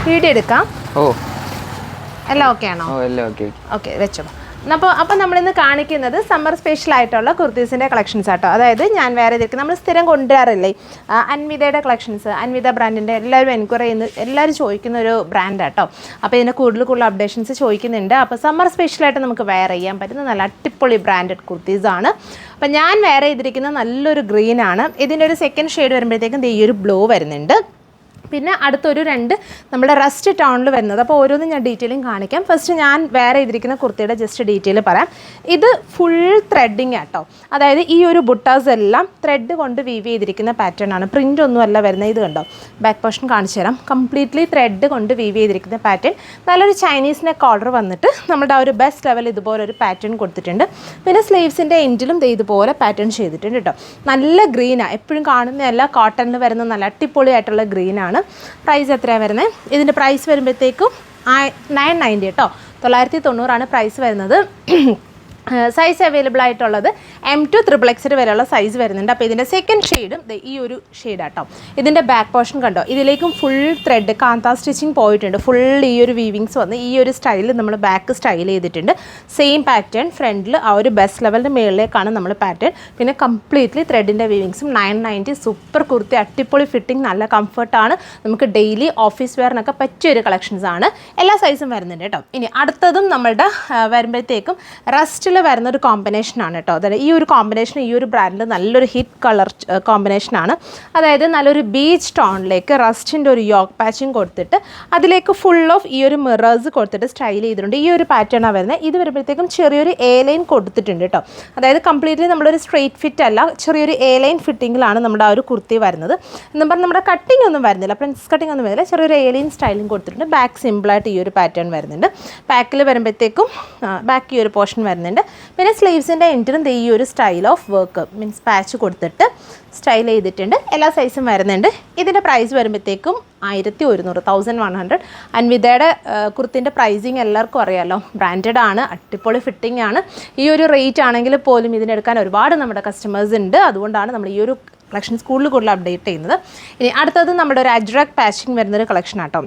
Video എടുക്കാം. എല്ലാം okay ആണോ? ഓക്കെ വെച്ചോ. അപ്പോൾ നമ്മളിന്ന് കാണിക്കുന്നത് സമ്മർ സ്പെഷ്യൽ ആയിട്ടുള്ള കുർത്തീസിൻ്റെ കളക്ഷൻസ് ആട്ടോ. അതായത് ഞാൻ വേറെ ഇതിലേക്ക് നമ്മൾ സ്ഥിരം കൊണ്ടുവരാറില്ലേ അൻവിതയുടെ കളക്ഷൻസ്, അൻവിത ബ്രാൻഡിൻ്റെ എല്ലാവരും എൻക്വയറി ചെയ്യുന്ന എല്ലാവരും ചോദിക്കുന്ന ഒരു ബ്രാൻഡാട്ടോ. അപ്പോൾ ഇതിൻ്റെ കൂടുതൽ അപ്ഡേഷൻസ് ചോദിക്കുന്നുണ്ട്. അപ്പോൾ സമ്മർ സ്പെഷ്യലായിട്ട് നമുക്ക് വെയർ ചെയ്യാൻ പറ്റുന്ന നല്ല അടിപൊളി ബ്രാൻഡഡ് കുർത്തീസാണ്. അപ്പോൾ ഞാൻ വെയർ ചെയ്തിരിക്കുന്ന നല്ലൊരു ഗ്രീനാണ്. ഇതിൻ്റെ ഒരു സെക്കൻഡ് ഷെയ്ഡ് വരുമ്പോഴത്തേക്കും ഈ ഒരു ബ്ലൂ വരുന്നുണ്ട്. പിന്നെ അടുത്തൊരു 2 നമ്മുടെ റസ്റ്റ് ടൗണിൽ വരുന്നത്. അപ്പോൾ ഓരോന്നും ഞാൻ ഡീറ്റെയിലും കാണിക്കാം. ഫസ്റ്റ് ഞാൻ വേറെ ചെയ്തിരിക്കുന്ന കുർത്തിയുടെ ജസ്റ്റ് ഡീറ്റെയിൽ പറയാം. ഇത് ഫുൾ ത്രെഡിങ് ആട്ടോ. അതായത് ഈ ഒരു ബുട്ടാസ് എല്ലാം ത്രെഡ് കൊണ്ട് വീവ് ചെയ്തിരിക്കുന്ന പാറ്റേൺ ആണ്. പ്രിൻ്റ് ഒന്നും അല്ല വരുന്നത്. ഇത് കണ്ടോ, ബാക്ക് പോർഷൻ കാണിച്ചു തരാം. കംപ്ലീറ്റ്ലി ത്രെഡ് കൊണ്ട് വീവ് ചെയ്തിരിക്കുന്ന പാറ്റേൺ. നല്ലൊരു ചൈനീസ് നെക്ക് ഓർഡർ വന്നിട്ട് നമ്മുടെ ആ ഒരു ബെസ്റ്റ് ലെവൽ ഇതുപോലൊരു പാറ്റേൺ കൊടുത്തിട്ടുണ്ട്. പിന്നെ സ്ലീവ്സിൻ്റെ എൻഡിലും ഇതുപോലെ പാറ്റേൺ ചെയ്തിട്ടുണ്ട് കേട്ടോ. നല്ല ഗ്രീനാണ്, എപ്പോഴും കാണുന്നതല്ല, കോട്ടണിൽ വരുന്ന നല്ല അടിപൊളിയായിട്ടുള്ള ഗ്രീനാണ്. പ്രൈസ് എത്രയാണ് വരുന്നത്? ഇതിൻ്റെ പ്രൈസ് വരുമ്പോഴത്തേക്കും 990 കേട്ടോ. 990 പ്രൈസ് വരുന്നത്. സൈസ് അവൈലബിൾ ആയിട്ടുള്ളത് M2 XXL വരെയുള്ള സൈസ് വരുന്നുണ്ട്. അപ്പോൾ ഇതിൻ്റെ സെക്കൻഡ് ഷെയ്ഡും ഈ ഒരു ഷെയ്ഡാട്ടോ. ഇതിൻ്റെ ബാക്ക് പോർഷൻ കണ്ടോ, ഇതിലേക്കും ഫുൾ ത്രെഡ് കാന്ത സ്റ്റിച്ചിങ് പോയിട്ടുണ്ട്. ഫുൾ ഈ ഒരു വീവിങ്സ് വന്ന് ഈ ഒരു സ്റ്റൈലിൽ നമ്മൾ ബാക്ക് സ്റ്റൈൽ ചെയ്തിട്ടുണ്ട്. സെയിം പാറ്റേൺ ഫ്രണ്ടിൽ ആ ഒരു ബെസ്റ്റ് ലെവലിൻ്റെ മുകളിലേക്കാണ് നമ്മൾ പാറ്റേൺ. പിന്നെ കംപ്ലീറ്റ്ലി ത്രെഡിൻ്റെ വീവിങ്സും. 990 സൂപ്പർ കുർത്തി, അടിപൊളി ഫിറ്റിംഗ്, നല്ല കംഫർട്ടാണ്. നമുക്ക് ഡെയിലി ഓഫീസ് വെയറിനൊക്കെ പറ്റിയൊരു കളക്ഷൻസാണ്. എല്ലാ സൈസും വരുന്നുണ്ട് കേട്ടോ. ഇനി അടുത്തതും നമ്മളുടെ വരുമ്പോഴത്തേക്കും റസ്റ്റിൽ വരുന്നൊരു കോമ്പിനേഷനാണ് കേട്ടോ. അതായത് ഈ ഒരു കോമ്പിനേഷൻ ഈ ഒരു ബ്രാൻഡിൽ നല്ലൊരു ഹിറ്റ് കളർ കോമ്പിനേഷനാണ്. അതായത് നല്ലൊരു ബീച്ച് ടോണിലേക്ക് റസ്റ്റിൻ്റെ ഒരു യോക്ക് പാച്ചിങ് കൊടുത്തിട്ട് അതിലേക്ക് ഫുൾ ഓഫ് ഈ ഒരു മിറേഴ്സ് കൊടുത്തിട്ട് സ്റ്റൈൽ ചെയ്തിട്ടുണ്ട്. ഈ ഒരു പാറ്റേണാണ് വരുന്നത്. ഇത് വരുമ്പോഴത്തേക്കും ചെറിയൊരു എ ലൈൻ കൊടുത്തിട്ടുണ്ട് കേട്ടോ. അതായത് കംപ്ലീറ്റ്ലി നമ്മളൊരു സ്ട്രെയിറ്റ് ഫിറ്റ് അല്ല, ചെറിയൊരു എ ലൈൻ ഫിറ്റിങ്ങിലാണ് നമ്മുടെ ആ ഒരു കുർത്തി വരുന്നത്. എന്നും പറഞ്ഞാൽ നമ്മുടെ കട്ടിംഗ് ഒന്നും വരുന്നില്ല, പ്രിൻസ് കട്ടിംഗ് ഒന്നും വരുന്നില്ല, ചെറിയൊരു എ ലൈൻ സ്റ്റൈലും കൊടുത്തിട്ടുണ്ട്. ബാക്ക് സിമ്പിളായിട്ട് ഈ ഒരു പാറ്റേൺ വരുന്നുണ്ട്. ബാക്കിൽ വരുമ്പോഴത്തേക്കും ബാക്ക് ഈ ഒരു പോർഷൻ വരുന്നുണ്ട്. പിന്നെ സ്ലീവ്സിൻ്റെ എൻഡിലും ഈ ഒരു style of work means patch കൊടുത്തിട്ട് സ്റ്റൈൽ ചെയ്തിട്ടുണ്ട്. എല്ലാ സൈസും വരുന്നുണ്ട്. ഇതിൻ്റെ പ്രൈസ് വരുമ്പോഴത്തേക്കും 1100 അൻവിതയുടെ കുർത്തിൻ്റെ പ്രൈസിങ് എല്ലാവർക്കും അറിയാമല്ലോ, ബ്രാൻഡഡ് ആണ്, അടിപൊളി ഫിറ്റിംഗ് ആണ്. ഈ ഒരു റേറ്റ് ആണെങ്കിൽ പോലും ഇതിനെടുക്കാൻ ഒരുപാട് നമ്മുടെ കസ്റ്റമേഴ്സ് ഉണ്ട്. അതുകൊണ്ടാണ് നമ്മൾ ഈ ഒരു കളക്ഷൻ കൂടുതൽ അപ്ഡേറ്റ് ചെയ്യുന്നത്. ഇനി അടുത്തത് നമ്മുടെ ഒരു അജ്രക് പാച്ചിങ് വരുന്നൊരു കളക്ഷൻ ആട്ടോ.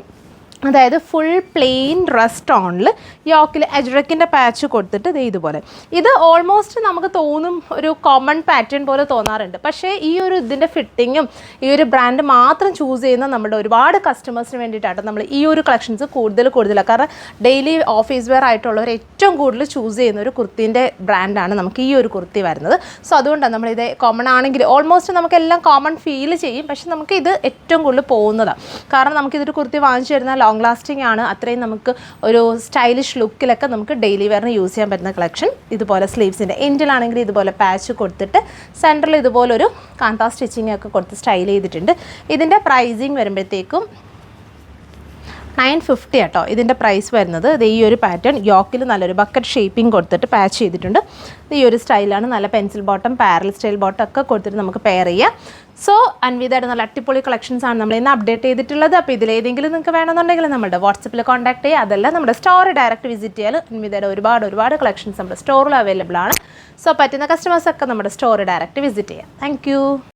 അതായത് ഫുൾ പ്ലെയിൻ റസ്റ്റ് ഓണിൽ യോക്കിൽ അജ്രക്കിൻ്റെ പാച്ച് കൊടുത്തിട്ട് ഇതുപോലെ. ഇത് ഓൾമോസ്റ്റ് നമുക്ക് തോന്നും ഒരു കോമൺ പാറ്റേൺ പോലെ തോന്നാറുണ്ട്. പക്ഷേ ഈ ഒരു ഇതിൻ്റെ ഫിറ്റിങ്ങും ഈ ഒരു ബ്രാൻഡ് മാത്രം ചൂസ് ചെയ്യുന്ന നമ്മുടെ ഒരുപാട് കസ്റ്റമേഴ്സിന് വേണ്ടിയിട്ടാണ് നമ്മൾ ഈ ഒരു കളക്ഷൻസ് കൂടുതലാണ്. കാരണം ഡെയിലി ഓഫീസ് വെയർ ആയിട്ടുള്ളവർ ഏറ്റവും കൂടുതൽ ചൂസ് ചെയ്യുന്ന ഒരു കുർത്തീൻ്റെ ബ്രാൻഡാണ് നമുക്ക് ഈ ഒരു കുർത്തി വരുന്നത്. സോ അതുകൊണ്ടാണ് നമ്മളിത് കോമൺ ആണെങ്കിൽ ഓൾമോസ്റ്റ് നമുക്കെല്ലാം കോമൺ ഫീൽ ചെയ്യും. പക്ഷേ നമുക്ക് ഇത് ഏറ്റവും കൂടുതൽ പോകുന്നതാണ്. കാരണം നമുക്കിതൊരു കുർത്തി വാങ്ങിച്ചു തരുന്ന ലോങ് ലാസ്റ്റിംഗ് ആണ്. അത്രയും നമുക്ക് ഒരു സ്റ്റൈലിഷ് ലുക്കിലൊക്കെ നമുക്ക് ഡെയിലി വെയറിന് യൂസ് ചെയ്യാൻ പറ്റുന്ന കളക്ഷൻ. ഇതുപോലെ സ്ലീവ്സിൻ്റെ എൻഡിലാണെങ്കിൽ ഇതുപോലെ പാച്ച് കൊടുത്തിട്ട് സെൻറ്ററിൽ ഇതുപോലൊരു കാന്ത സ്റ്റിച്ചിങ് ഒക്കെ കൊടുത്ത് സ്റ്റൈൽ ചെയ്തിട്ടുണ്ട്. ഇതിൻ്റെ പ്രൈസിങ് വരുമ്പോഴത്തേക്കും 950 കേട്ടോ. ഇതിൻ്റെ പ്രൈസ് വരുന്നത്. ഈ ഒരു പാറ്റേൺ യോക്കിൽ നല്ലൊരു ബക്കറ്റ് ഷേപ്പിംഗ് കൊടുത്തിട്ട് പാച്ച് ചെയ്തിട്ടുണ്ട്. ഈ ഒരു സ്റ്റൈലാണ്. നല്ല pencil bottom, parallel style bottom ഒക്കെ കൊടുത്തിട്ട് നമുക്ക് പെയർ ചെയ്യാം. സോ അൻവിതയുടെ നല്ല അടിപൊളി കളക്ഷൻസ് ആണ് നമ്മൾ ഇന്ന് അപ്ഡേറ്റ് ചെയ്തിട്ടുള്ളത്. അപ്പോൾ ഇതിലേതെങ്കിലും നിങ്ങൾക്ക് വേണമെന്നുണ്ടെങ്കിൽ നമ്മുടെ വാട്സപ്പിൽ കോൺടാക്ട് ചെയ്യുക. അതല്ല നമ്മുടെ സ്റ്റോർ ഡയറക്റ്റ് വിസിറ്റ് ചെയ്യാൻ അൻവിതയുടെ ഒരുപാട് കളക്ഷൻസ് നമ്മുടെ സ്റ്റോറിൽ അവൈലബിൾ ആണ്. സോ പറ്റുന്ന കസ്റ്റമേഴ്സൊക്കെ നമ്മുടെ സ്റ്റോർ ഡയറക്റ്റ് വിസിറ്റ് ചെയ്യാം. താങ്ക്